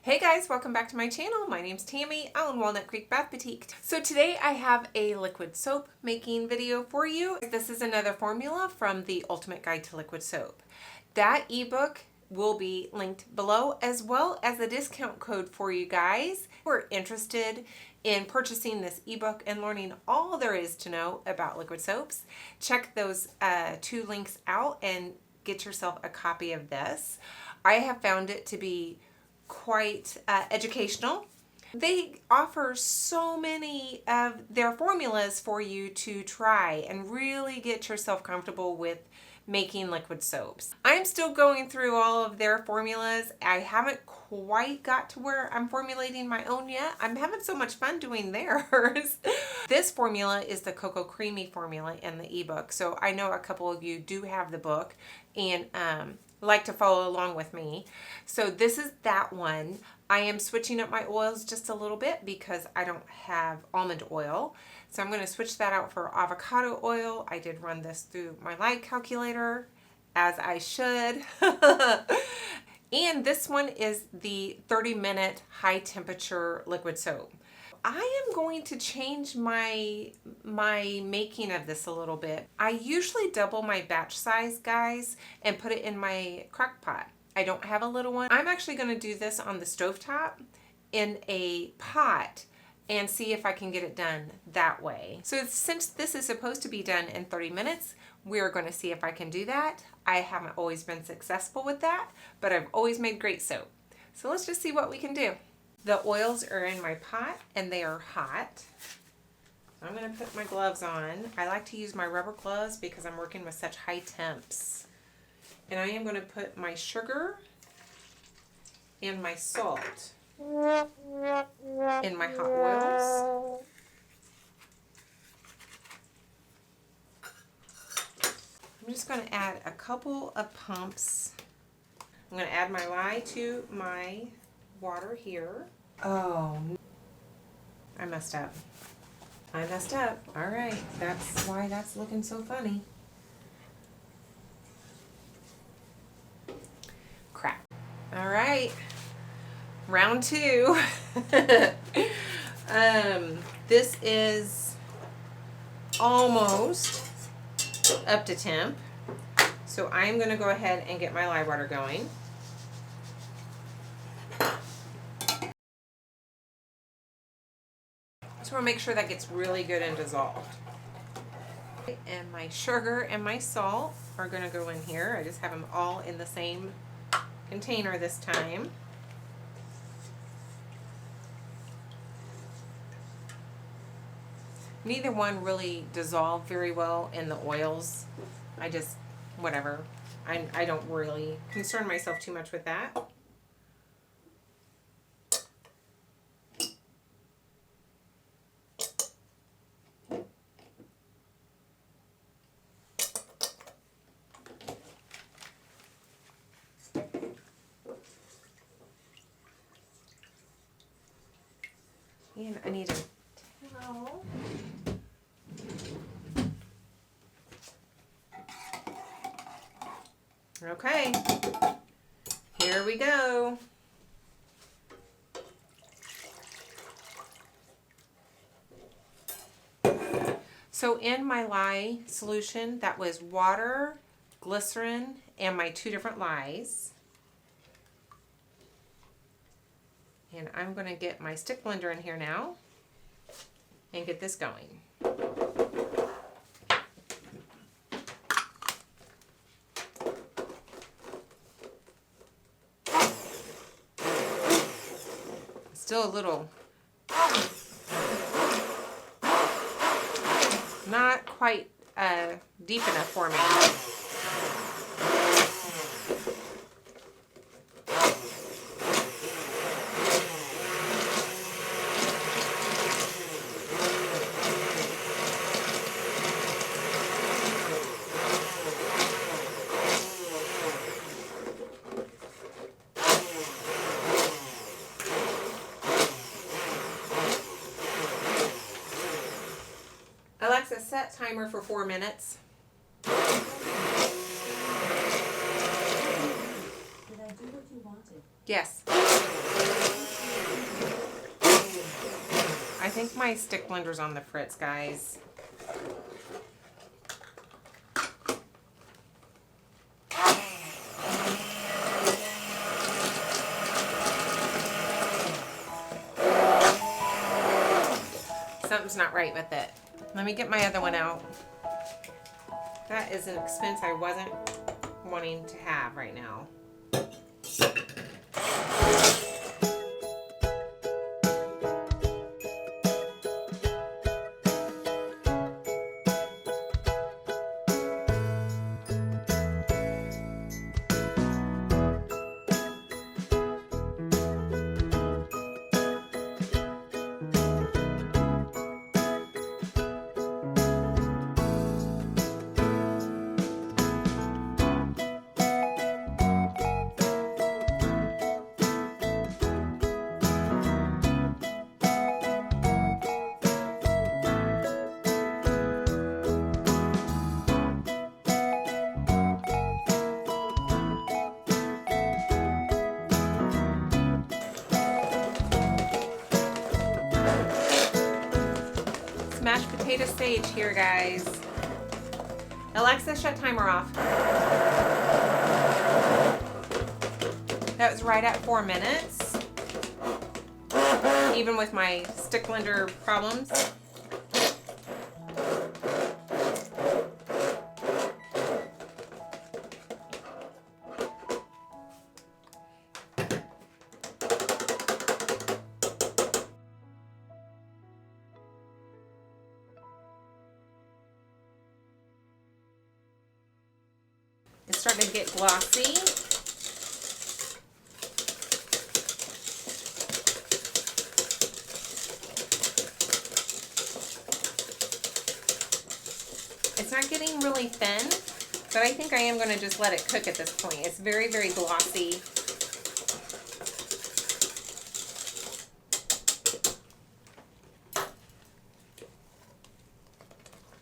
Hey guys, welcome back to my channel. My name's Tammy. I own Walnut Creek Bath Boutique. So today I have a liquid soap making video for you. This is another formula from the Ultimate Guide to Liquid Soap. That ebook will be linked below, as well as a discount code for you guys who are interested in purchasing this ebook and learning all there is to know about liquid soaps. Check those two links out and get yourself a copy of this. I have found it to be quite educational. They offer so many of their formulas for you to try and really get yourself comfortable with making liquid soaps. I'm still going through all of their formulas. I haven't quite got to where I'm formulating my own yet. I'm having so much fun doing theirs. This formula is the Cocoa Creamy formula in the ebook. So I know a couple of you do have the book and like to follow along with me. So this is that one. I am switching up my oils just a little bit because I don't have almond oil. So I'm going to switch that out for avocado oil. I did run this through my light calculator, as I should. And this one is the 30-minute high temperature liquid soap. I am going to change my making of this a little bit. I usually double my batch size, guys, and put it in my crock pot. I don't have a little one. I'm actually going to do this on the stovetop in a pot and see if I can get it done that way. So since this is supposed to be done in 30 minutes, we're going to see if I can do that. I haven't always been successful with that, but I've always made great soap. So let's just see what we can do. The oils are in my pot and they are hot. I'm going to put my gloves on. I like to use my rubber gloves because I'm working with such high temps. And I am going to put my sugar and my salt in my hot oils. I'm just going to add a couple of pumps. I'm going to add my lye to my water here. Oh, I messed up. I messed up. All right, that's why that's looking so funny. Crap. All right, round two. This is almost up to temp. So I'm going to go ahead and get my lye water going. So we'll make sure that gets really good and dissolved. And my sugar and my salt are going to go in here. I just have them all in the same container this time. Neither one really dissolved very well in the oils. I just, whatever. I don't really concern myself too much with that. And I need a towel. Okay, here we go. So in my lye solution, that was water, glycerin, and my two different lyes. And I'm going to get my stick blender in here now and get this going. Still a little, not quite deep enough for me. Alexa, set timer for 4 minutes. Did I do what you wanted? Yes. think my stick blender's on the fritz, guys. Something's not right with it. Let me get my other one out. That is an expense I wasn't wanting to have right now. Mashed potato sage here, guys. Alexa, shut timer off. That was right at 4 minutes. Even with my stick blender problems. It's starting to get glossy. It's not getting really thin, but I think I am going to just let it cook at this point. It's very, very glossy.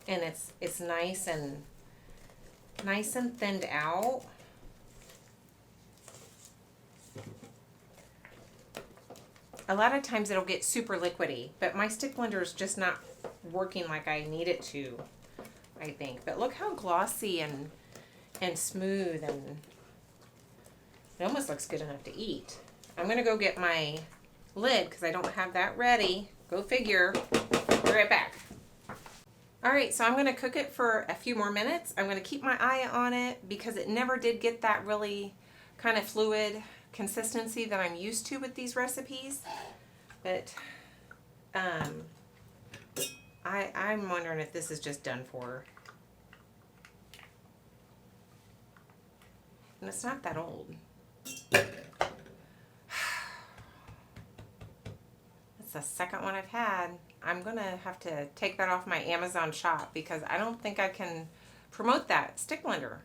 And it's nice and thinned out. A lot of times it'll get super liquidy, but my stick blender is just not working like I need it to, I think. But look how glossy and smooth, and it almost looks good enough to eat. I'm gonna go get my lid because I don't have that ready. Go figure. Be right back. All right, so I'm gonna cook it for a few more minutes. I'm gonna keep my eye on it because it never did get that really kind of fluid consistency that I'm used to with these recipes. But I'm wondering if this is just done for. And it's not that old. It's the second one I've had. I'm gonna have to take that off my Amazon shop because I don't think I can promote that stick blender.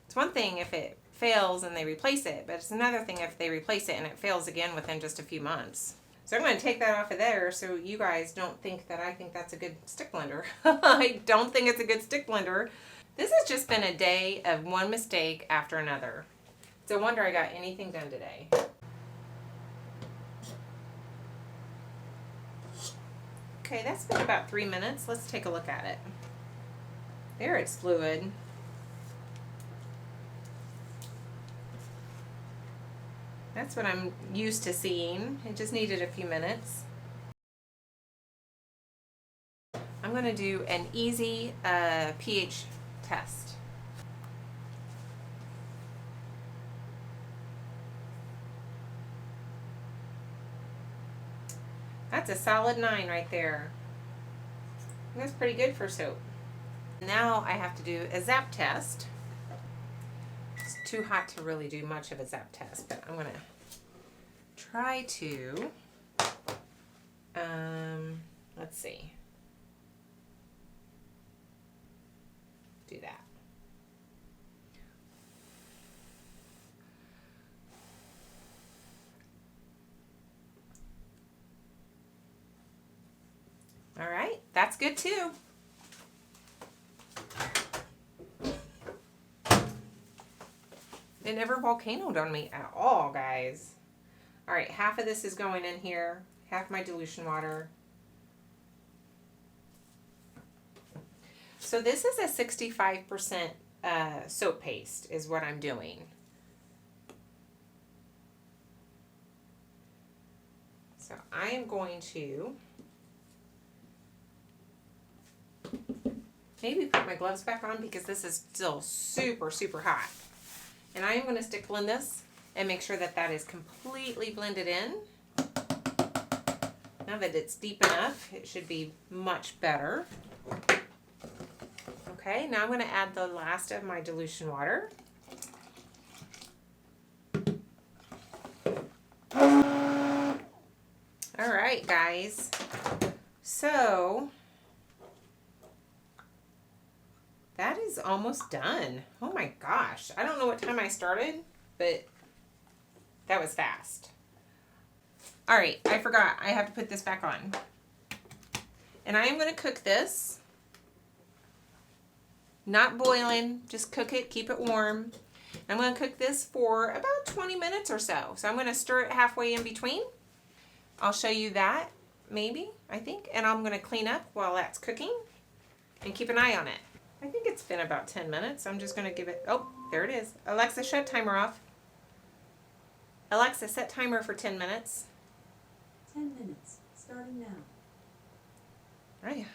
It's one thing if it fails and they replace it, but it's another thing if they replace it and it fails again within just a few months. So I'm gonna take that off of there so you guys don't think that I think that's a good stick blender. I don't think it's a good stick blender. This has just been a day of one mistake after another. It's a wonder I got anything done today. Okay, that's been about 3 minutes. Let's take a look at it. There, it's fluid. That's what I'm used to seeing. It just needed a few minutes. I'm going to do an easy pH test. That's a solid 9 right there. That's pretty good for soap. Now I have to do a zap test. It's too hot to really do much of a zap test, but I'm going to try to, let's see, do that. All right, that's good too. It never volcanoed on me at all, guys. All right, half of this is going in here, half my dilution water. So this is a 65% soap paste is what I'm doing. So I am going to maybe put my gloves back on because this is still super, super hot. And I am going to stick blend this and make sure that that is completely blended in. Now that it's deep enough, it should be much better. Okay, now I'm going to add the last of my dilution water. All right, guys. So that is almost done. Oh my gosh. I don't know what time I started, but that was fast. All right, I forgot. I have to put this back on. And I am going to cook this. Not boiling, just cook it, keep it warm. I'm going to cook this for about 20 minutes or so. So I'm going to stir it halfway in between. I'll show you that, maybe, I think. And I'm going to clean up while that's cooking and keep an eye on it. I think it's been about 10 minutes. I'm just going to give it, oh, there it is. Alexa, shut timer off. Alexa, set timer for 10 minutes. 10 minutes, starting now. I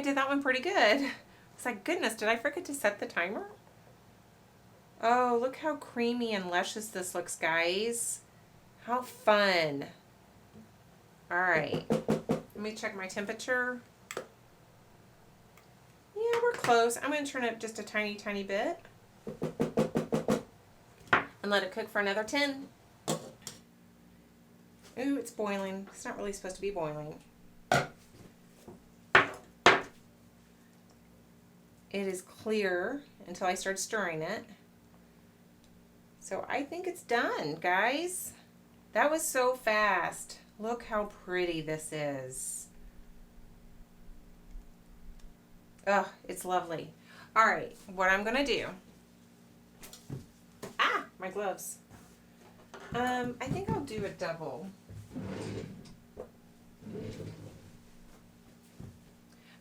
did that one pretty good. It's like, goodness, did I forget to set the timer? Oh, look how creamy and luscious this looks, guys. How fun. All right, let me check my temperature. Yeah, we're close. I'm going to turn it just a tiny, tiny bit. And let it cook for another 10. Ooh, it's boiling. It's not really supposed to be boiling. It is clear until I start stirring it. So I think it's done, guys. That was so fast. Look how pretty this is. Oh, it's lovely. All right, what I'm gonna do. Ah, my gloves. I think I'll do a double. I'm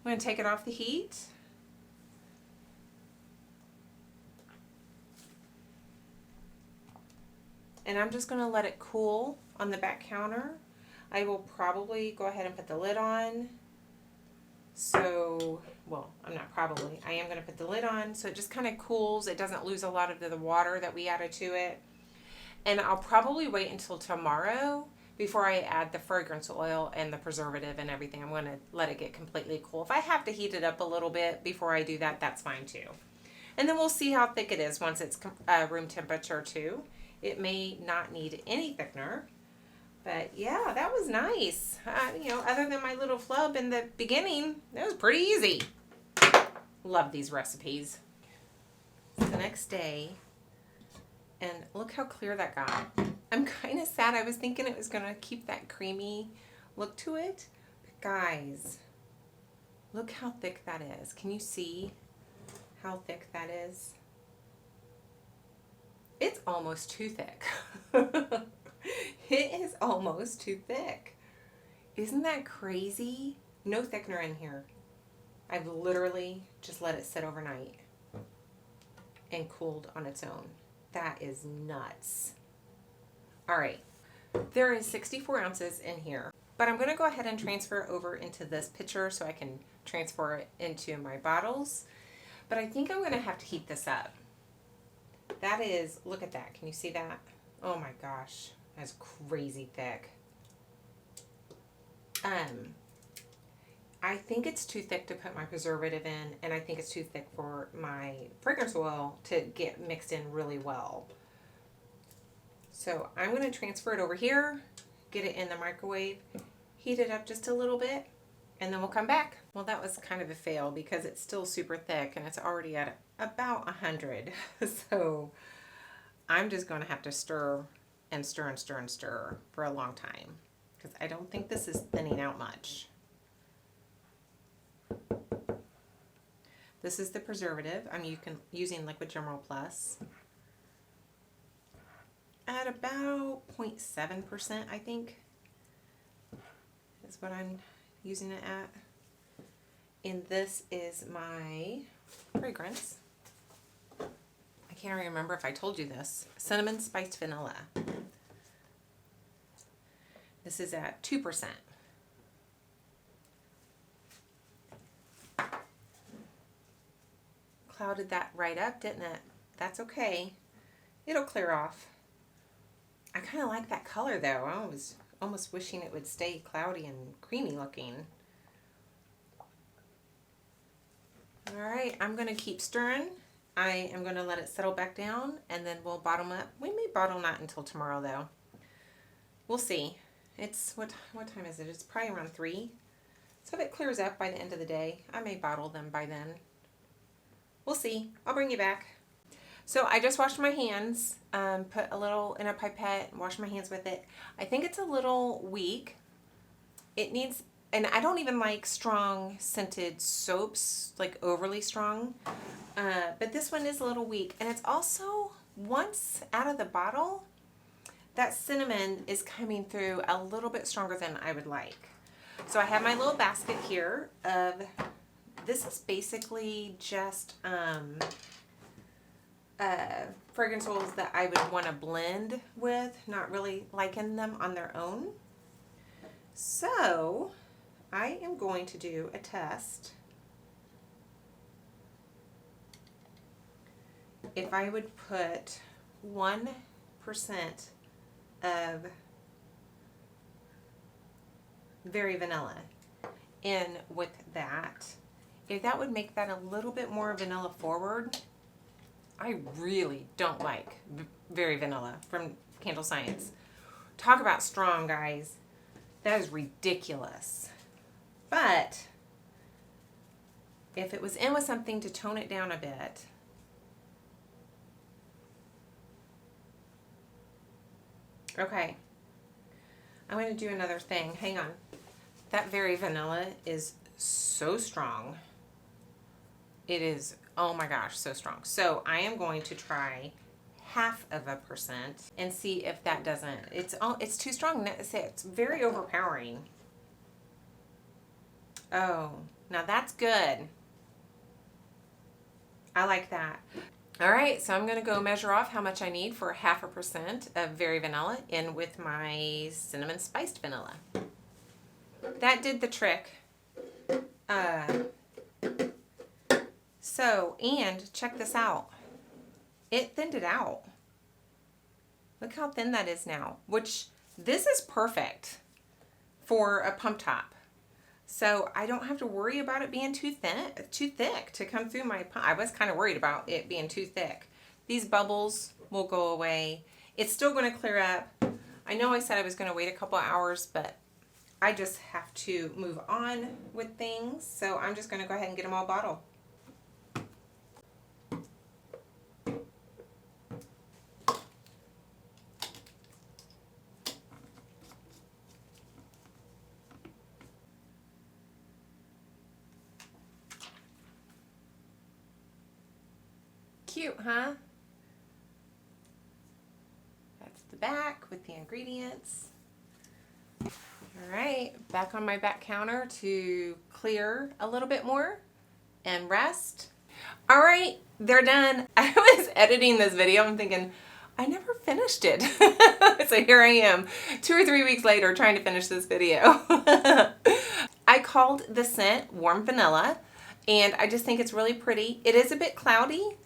gonna take it off the heat. And I'm just gonna let it cool on the back counter. I will probably go ahead and put the lid on. So, well, I'm not probably. I am going to put the lid on so it just kind of cools. It doesn't lose a lot of the water that we added to it. And I'll probably wait until tomorrow before I add the fragrance oil and the preservative and everything. I'm going to let it get completely cool. If I have to heat it up a little bit before I do that, that's fine too. And then we'll see how thick it is once it's room temperature too. It may not need any thickener. But yeah, that was nice. You know, other than my little flub in the beginning, it was pretty easy. Love these recipes. It's the next day, and look how clear that got. I'm kind of sad. I was thinking it was going to keep that creamy look to it. But guys, look how thick that is. Can you see how thick that is? It's almost too thick. It is almost too thick. Isn't that crazy? No thickener in here. I've literally just let it sit overnight and cooled on its own. That is nuts. All right, there is 64 ounces in here, but I'm gonna go ahead and transfer it over into this pitcher so I can transfer it into my bottles. But I think I'm gonna have to heat this up. That is, look at that, can you see that? Oh my gosh. That's crazy thick. I think it's too thick to put my preservative in, and I think it's too thick for my fragrance oil to get mixed in really well. So I'm going to transfer it over here, get it in the microwave, heat it up just a little bit, and then we'll come back. Well, that was kind of a fail because it's still super thick and it's already at about 100. So I'm just going to have to stir and stir and stir and stir for a long time because I don't think this is thinning out much. This is the preservative. I'm using Liquid General Plus at about 0.7%, I think, is what I'm using it at. And this is my fragrance. I can't remember if I told you this. Cinnamon spiced vanilla. This is at 2%. Clouded that right up, didn't it? That's okay. It'll clear off. I kind of like that color though. I was almost wishing it would stay cloudy and creamy looking. All right, I'm going to keep stirring. I am going to let it settle back down and then we'll bottom up. We may bottle not until tomorrow though. We'll see. It's, what time is it? It's probably around 3. So if it clears up by the end of the day, I may bottle them by then. We'll see. I'll bring you back. So I just washed my hands, put a little in a pipette, washed my hands with it. I think it's a little weak. It needs, and I don't even like strong scented soaps, like overly strong. But this one is a little weak. And it's also, once out of the bottle, that cinnamon is coming through a little bit stronger than I would like. So I have my little basket here of, this is basically just fragrance oils that I would want to blend with, not really liking them on their own. So I am going to do a test. If I would put 1% of Very Vanilla in with that, if that would make that a little bit more vanilla forward. I really don't like Very Vanilla from Candle Science. Talk about strong, guys. That is ridiculous. But if it was in with something to tone it down a bit, okay, I'm going to do another thing. Hang on. That Very Vanilla is so strong. It is, oh my gosh, so strong. So I am going to try 0.5% and see if that doesn't, it's too strong. It's very overpowering. Oh, now that's good. I like that. All right, so I'm going to go measure off how much I need for 0.5% of Very Vanilla in with my cinnamon spiced vanilla. That did the trick. So, and check this out. It thinned it out. Look how thin that is now, which this is perfect for a pump top. So I don't have to worry about it being too thick to come through my pump. I was kind of worried about it being too thick. These bubbles will go away. It's still going to clear up. I know I said I was going to wait a couple of hours, but I just have to move on with things. So I'm just going to go ahead and get them all bottled. Cute, huh? That's the back with the ingredients. All right, back on my back counter to clear a little bit more and rest. All right, they're done. I was editing this video. I'm thinking, I never finished it. So here I am, 2 or 3 weeks later trying to finish this video. I called the scent Warm Vanilla, and I just think it's really pretty. It is a bit cloudy,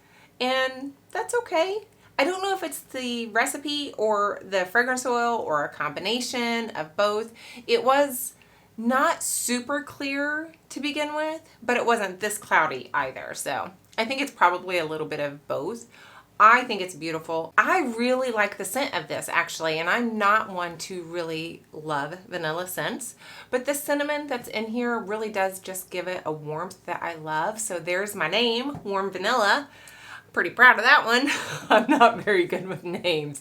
and that's okay. I don't know if it's the recipe or the fragrance oil or a combination of both. It was not super clear to begin with, but it wasn't this cloudy either. So I think it's probably a little bit of both. I think it's beautiful. I really like the scent of this actually, and I'm not one to really love vanilla scents, but the cinnamon that's in here really does just give it a warmth that I love. So there's my name, Warm Vanilla. Pretty proud of that one. I'm not very good with names.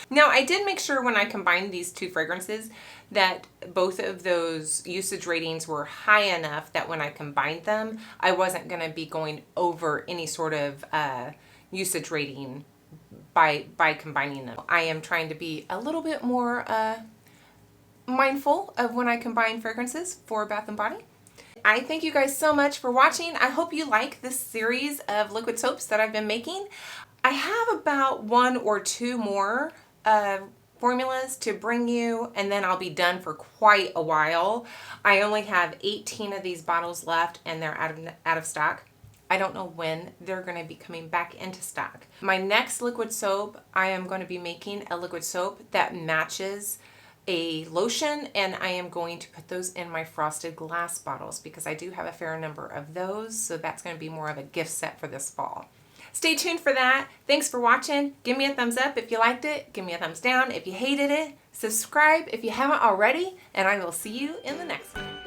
Now, I did make sure when I combined these two fragrances that both of those usage ratings were high enough that when I combined them, I wasn't going to be going over any sort of usage rating by combining them. I am trying to be a little bit more mindful of when I combine fragrances for Bath & Body. I thank you guys so much for watching. I hope you like this series of liquid soaps that I've been making. I have about 1 or 2 more formulas to bring you, and then I'll be done for quite a while. I only have 18 of these bottles left, and they're out of stock. I don't know when they're going to be coming back into stock. My next liquid soap, I am going to be making a liquid soap that matches a lotion, and I am going to put those in my frosted glass bottles because I do have a fair number of those, so that's going to be more of a gift set for this fall. Stay tuned for that. Thanks for watching. Give me a thumbs up if you liked it. Give me a thumbs down if you hated it. Subscribe if you haven't already, and I will see you in the next one.